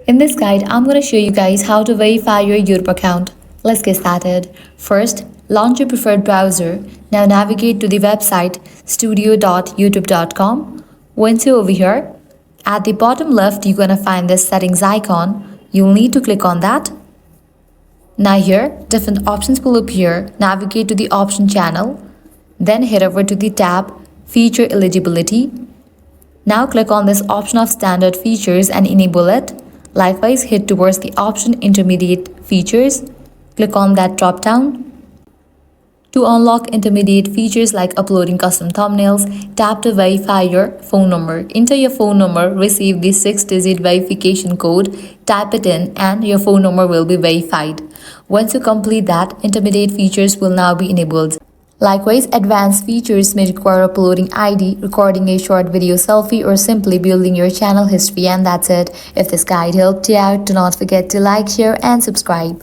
In this guide, I'm going to show you guys how to verify your YouTube account. Let's get started. First, launch your preferred browser. Now navigate to the website studio.youtube.com. Once you're over here, at the bottom left, you're going to find this settings icon. You'll need to click on that. Now here, different options will appear. Navigate to the option channel. Then head over to the tab Feature Eligibility. Now click on this option of standard features and enable it. Likewise, head towards the option Intermediate Features. Click on that drop down. To unlock intermediate features like uploading custom thumbnails, tap to verify your phone number. Enter your phone number, receive the 6-digit verification code, type it in, and your phone number will be verified. Once you complete that, intermediate features will now be enabled. Likewise, advanced features may require uploading ID, recording a short video selfie, or simply building your channel history, and that's it. If this guide helped you out, do not forget to like, share, and subscribe.